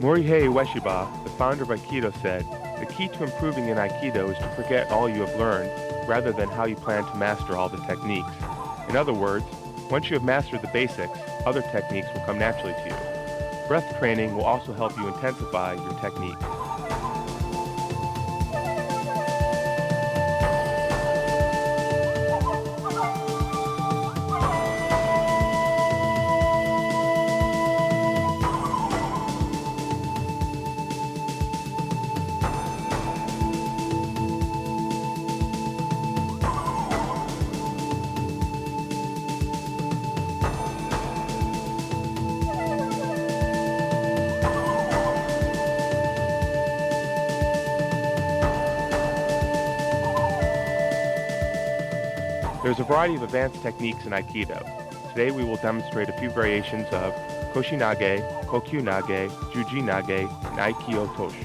Moriteru Ueshiba, the founder of Aikido, said, "The key to improving in Aikido is to forget all you have learned, rather than how you plan to master all the techniques. In other words, once you have mastered the basics, other techniques will come naturally to you. Breath training will also help you intensify your techniques." There's a variety of advanced techniques in Aikido. Today we will demonstrate a few variations of Koshinage, Kokyunage, Jujinage, and Aikyo Tosh.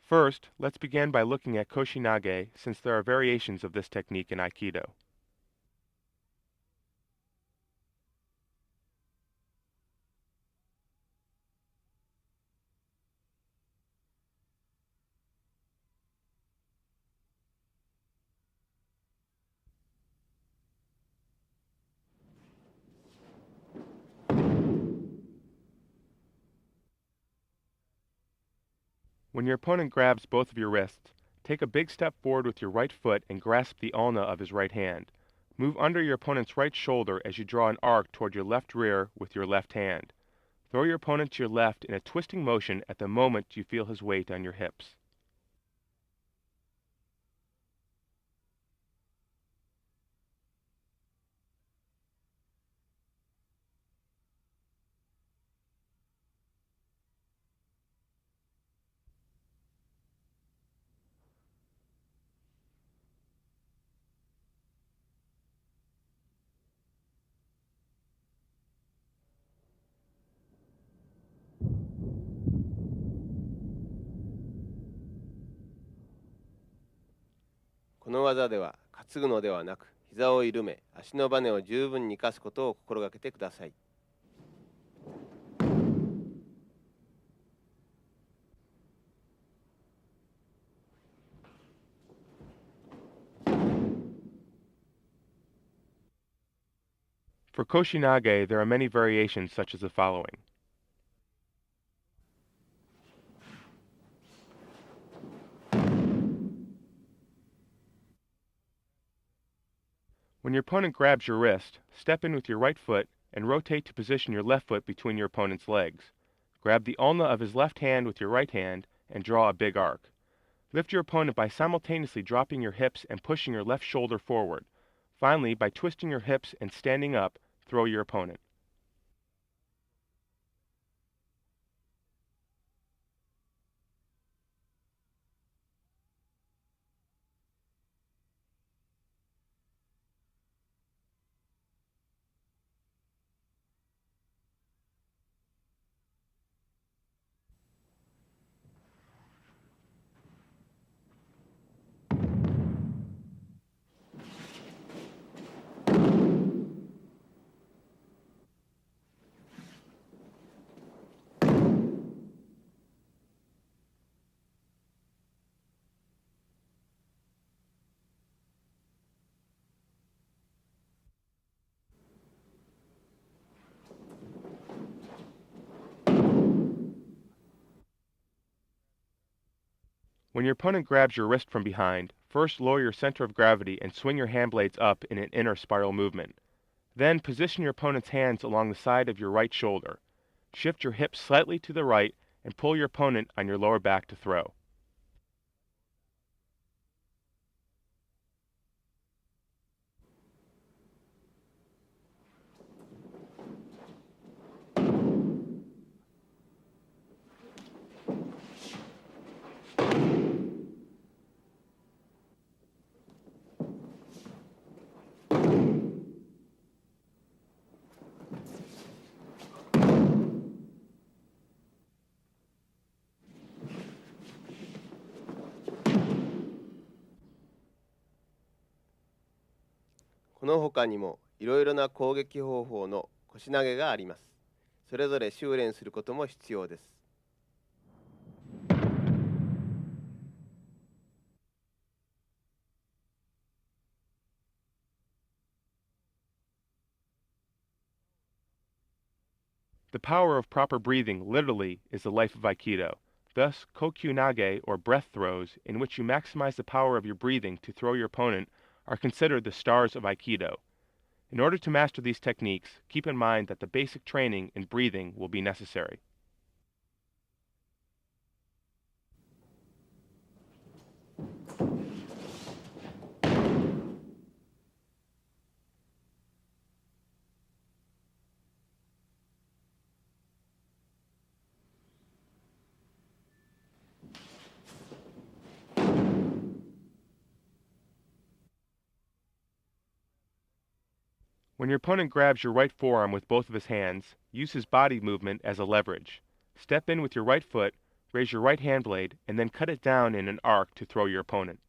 First, let's begin by looking at Koshinage, since there are variations of this technique in Aikido. When your opponent grabs both of your wrists, take a big step forward with your right foot and grasp the ulna of his right hand. Move under your opponent's right shoulder as you draw an arc toward your left rear with your left hand. Throw your opponent to your left in a twisting motion at the moment you feel his weight on your hips.この技では担ぐのではなく、膝を緩め、足のバネを十分に生かすことを心がけてください。For Koshinage, there are many variations such as the following. When your opponent grabs your wrist, step in with your right foot and rotate to position your left foot between your opponent's legs. Grab the ulna of his left hand with your right hand and draw a big arc. Lift your opponent by simultaneously dropping your hips and pushing your left shoulder forward. Finally, by twisting your hips and standing up, throw your opponent. When your opponent grabs your wrist from behind, first lower your center of gravity and swing your hand blades up in an inner spiral movement. Then position your opponent's hands along the side of your right shoulder. Shift your hips slightly to the right and pull your opponent on your lower back to throw. この他にもいろいろな攻撃方法の腰投げがあります。それぞれ修練することも必要です。The power of proper breathing literally is the life of Aikido. Thus, kokyunage, or breath throws, in which you maximize the power of your breathing to throw your opponent, are considered the stars of Aikido. In order to master these techniques, keep in mind that the basic training in breathing will be necessary. When your opponent grabs your right forearm with both of his hands, use his body movement as a leverage. Step in with your right foot, raise your right hand blade, and then cut it down in an arc to throw your opponent.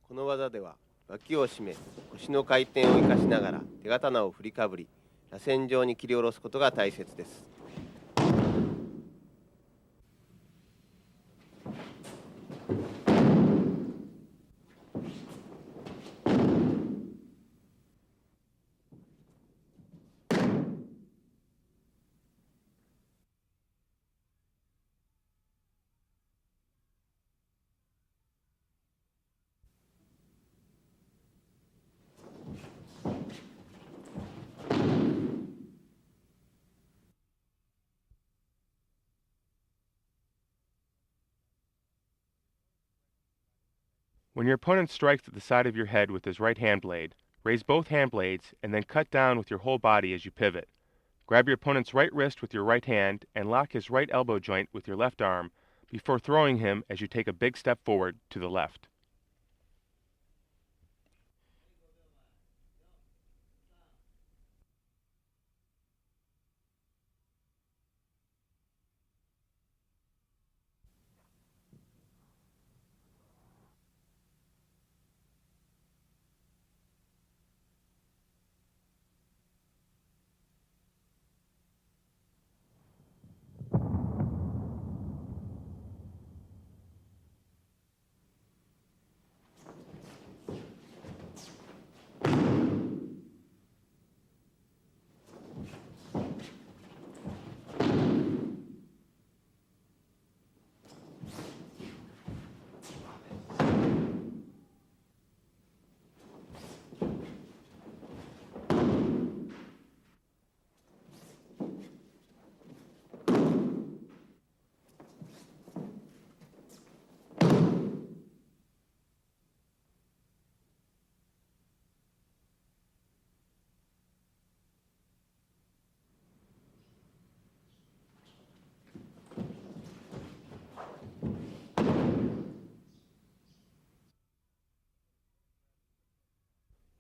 この技では脇を締め、腰の回転を生かしながら手刀を振りかぶり、螺旋状に切り下ろすことが大切です。When your opponent strikes at the side of your head with his right hand blade, raise both hand blades and then cut down with your whole body as you pivot. Grab your opponent's right wrist with your right hand and lock his right elbow joint with your left arm before throwing him as you take a big step forward to the left.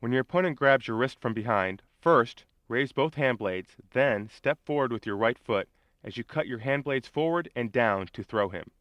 When your opponent grabs your wrist from behind, first, raise both hand blades, then step forward with your right foot as you cut your hand blades forward and down to throw him.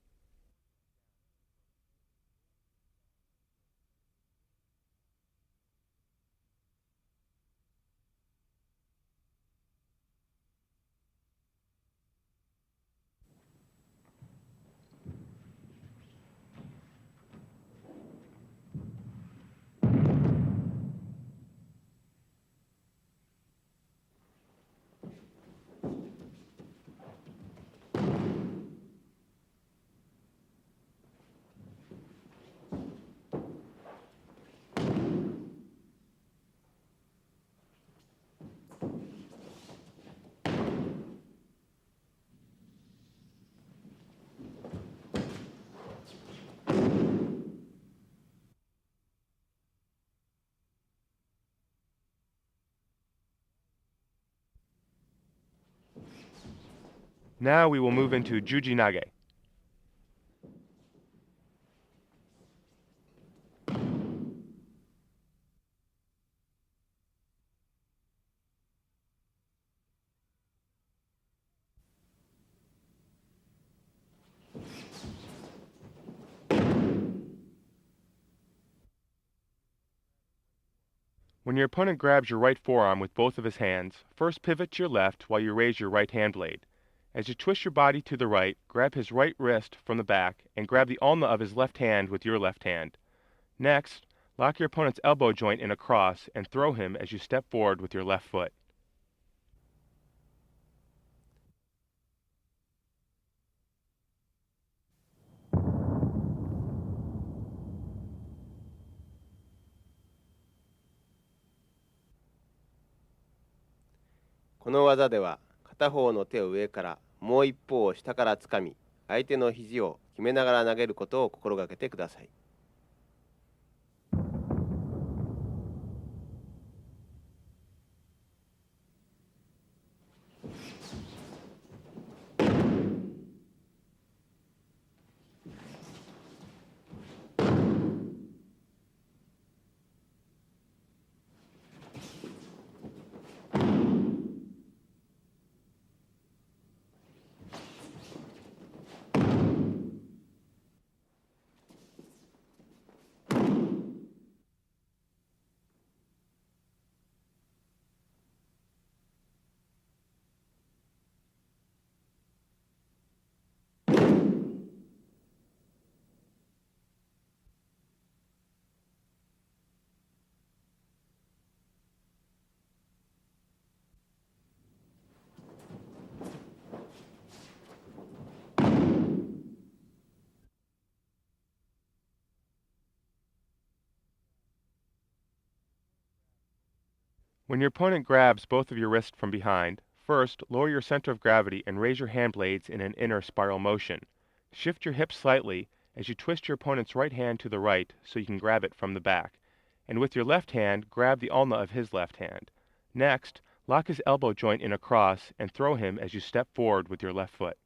Now we will move into Juji Nage. When your opponent grabs your right forearm with both of his hands, first pivot to your left while you raise your right hand blade. As you twist your body to the right, grab his right wrist from the back and grab the ulna of his left hand with your left hand. Next, lock your opponent's elbow joint in a cross and throw him as you step forward with your left foot.この技では片方の手を上からもう一方を下からつかみ、相手の肘を決めながら投げることを心がけてください。When your opponent grabs both of your wrists from behind, first lower your center of gravity and raise your hand blades in an inner spiral motion. Shift your hips slightly as you twist your opponent's right hand to the right so you can grab it from the back. And with your left hand, grab the ulna of his left hand. Next, lock his elbow joint in a cross and throw him as you step forward with your left foot.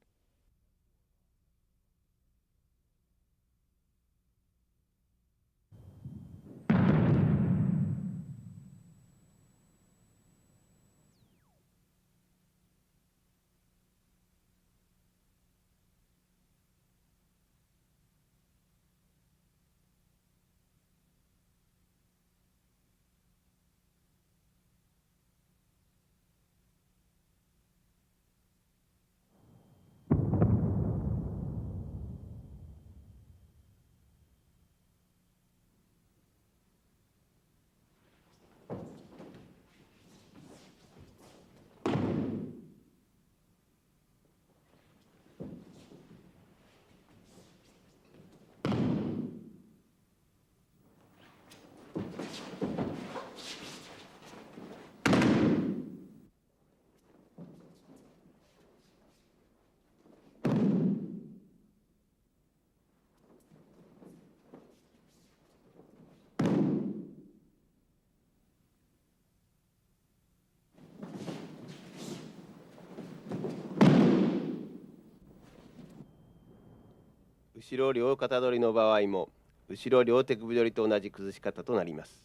後ろ両肩取りの場合も、後ろ両手首取りと同じ崩し方となります。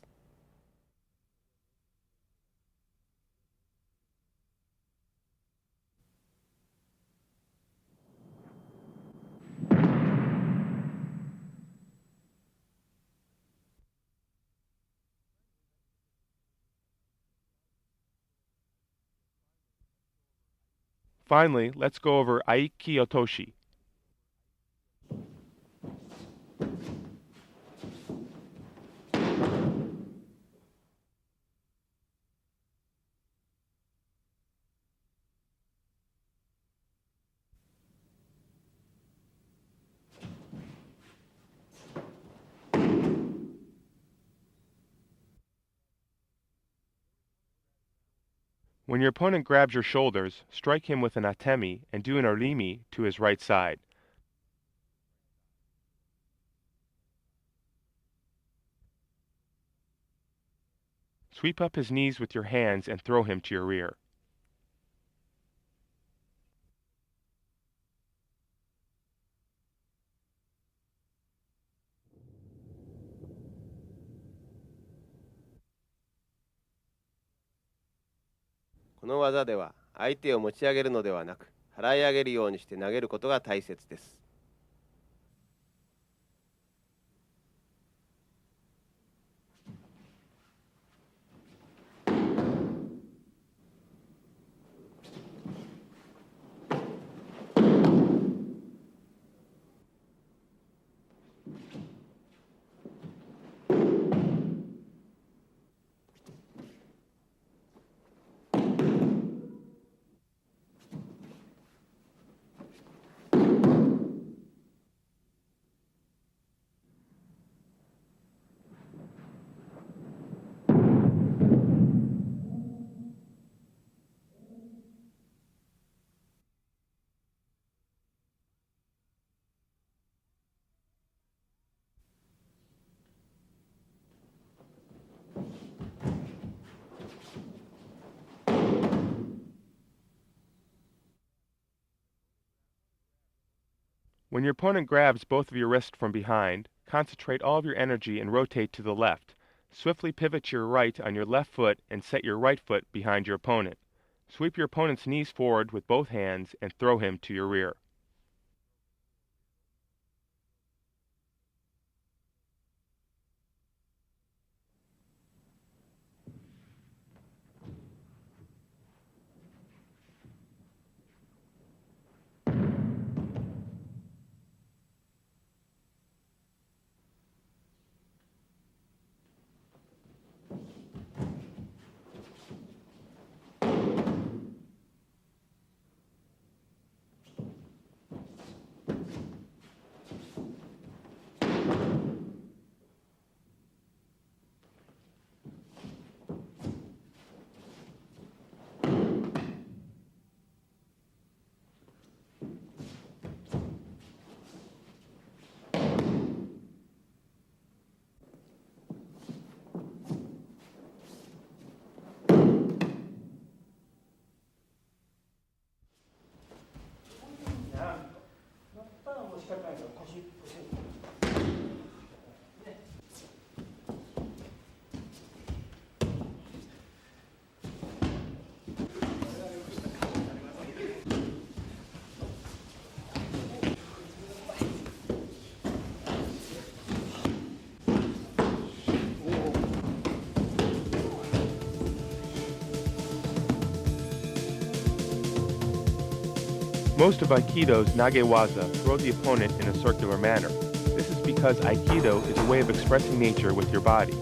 Finally, let's go over Aikiotoshi. When your opponent grabs your shoulders, strike him with an atemi and do an orimi to his right side. Sweep up his knees with your hands and throw him to your rear. この技では相手を持ち上げるのではなく、払い上げるようにして投げることが大切です。When your opponent grabs both of your wrists from behind, concentrate all of your energy and rotate to the left. Swiftly pivot to your right on your left foot and set your right foot behind your opponent. Sweep your opponent's knees forward with both hands and throw him to your rear. Most of Aikido's Nagewaza throw the opponent in a circular manner. This is because Aikido is a way of expressing nature with your body.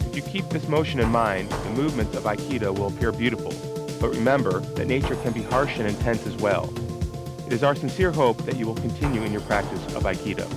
If you keep this motion in mind, the movements of Aikido will appear beautiful. But remember that nature can be harsh and intense as well. It is our sincere hope that you will continue in your practice of Aikido.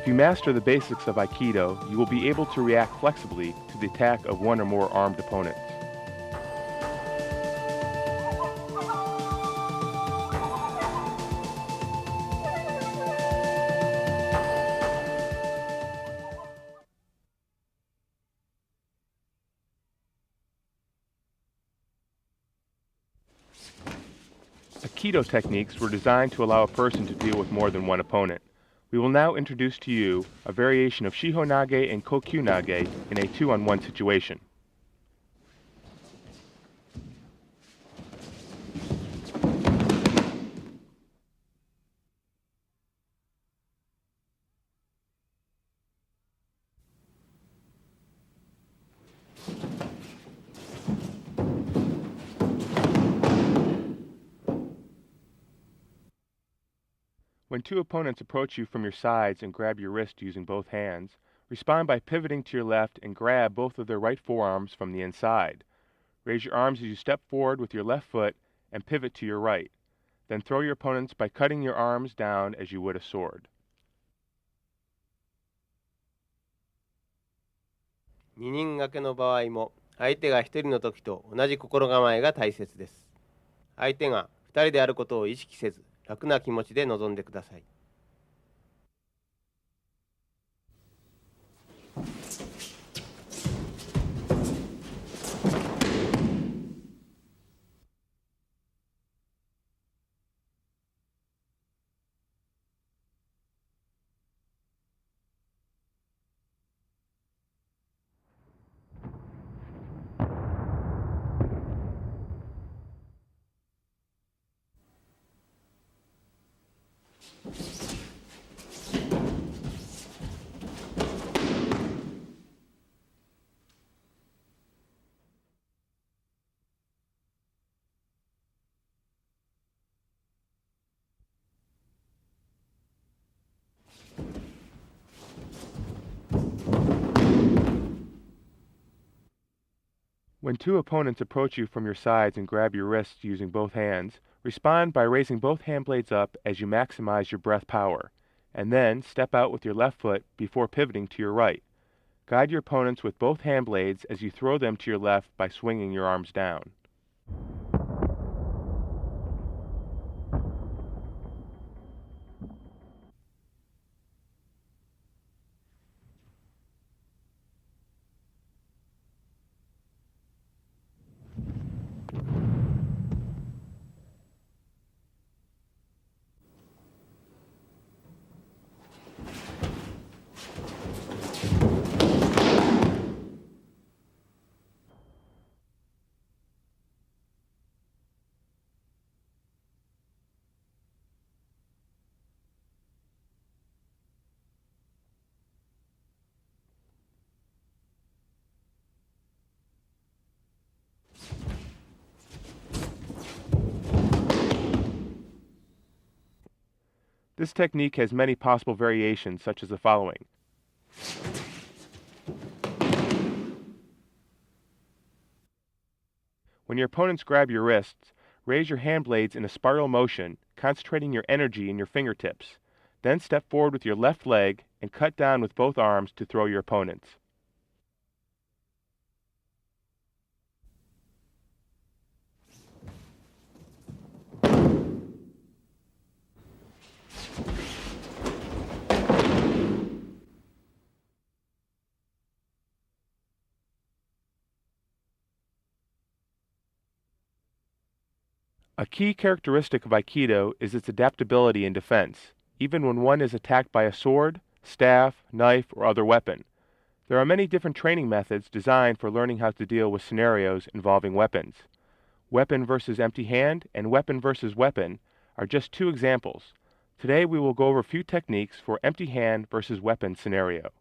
you master the basics of Aikido, you will be able to react flexibly to the attack of one or more armed opponents. Aikido techniques were designed to allow a person to deal with more than one opponent. We will now introduce to you a variation of Shihonage and Kokyunage in a 2-on-1 situation. When two opponents approach you from your sides and grab your wrist using both hands, respond by pivoting to your left and grab both of their right forearms from the inside. Raise your arms as you step forward with your left foot and pivot to your right. Then throw your opponents by cutting your arms down as you would a sword. 二人掛けの場合も相手が一人の時と同じ心構えが大切です。相手が二人であることを意識せず楽な気持ちで臨んでください。When two opponents approach you from your sides and grab your wrists using both hands, respond by raising both hand blades up as you maximize your breath power, and then step out with your left foot before pivoting to your right. Guide your opponents with both hand blades as you throw them to your left by swinging your arms down. This technique has many possible variations, such as the following. When your opponents grab your wrists, raise your hand blades in a spiral motion, concentrating your energy in your fingertips. Then step forward with your left leg and cut down with both arms to throw your opponents. A key characteristic of Aikido is its adaptability in defense, even when one is attacked by a sword, staff, knife, or other weapon. There are many different training methods designed for learning how to deal with scenarios involving weapons. Weapon versus empty hand and weapon versus weapon are just two examples. Today we will go over a few techniques for empty hand versus weapon scenario.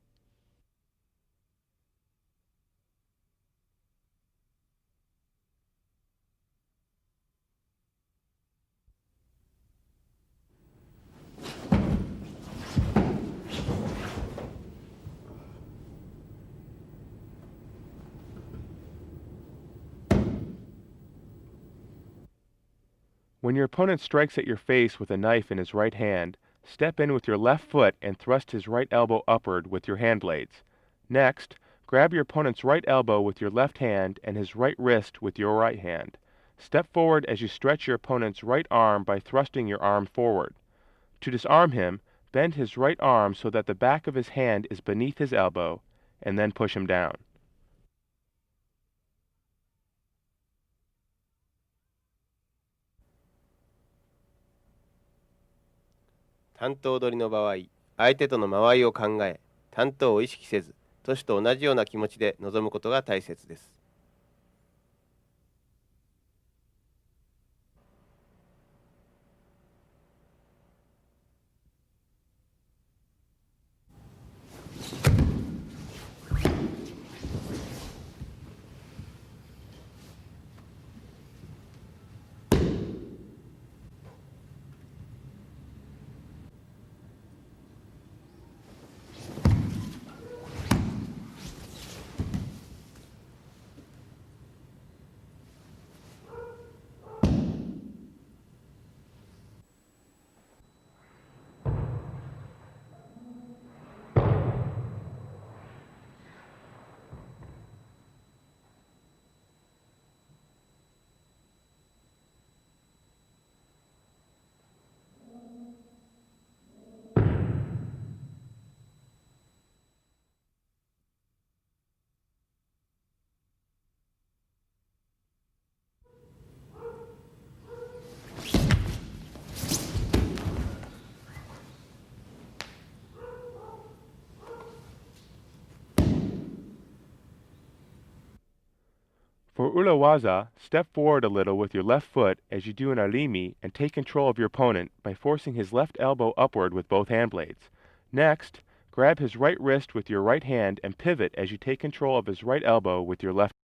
When your opponent strikes at your face with a knife in his right hand, Step in with your left foot and thrust his right elbow upward with your hand blades. Next, grab your opponent's right elbow with your left hand and his right wrist with your right hand. Step forward as you stretch your opponent's right arm by thrusting your arm forward. To disarm him, bend his right arm so that the back of his hand is beneath his elbow, and then push him down. 担当取りの場合、相手との間合いを考え、担当を意識せず、都市と同じような気持ちで臨むことが大切です。For urawaza, step forward a little with your left foot as you do an arimi and take control of your opponent by forcing his left elbow upward with both hand blades. Next, grab his right wrist with your right hand and pivot as you take control of his right elbow with your left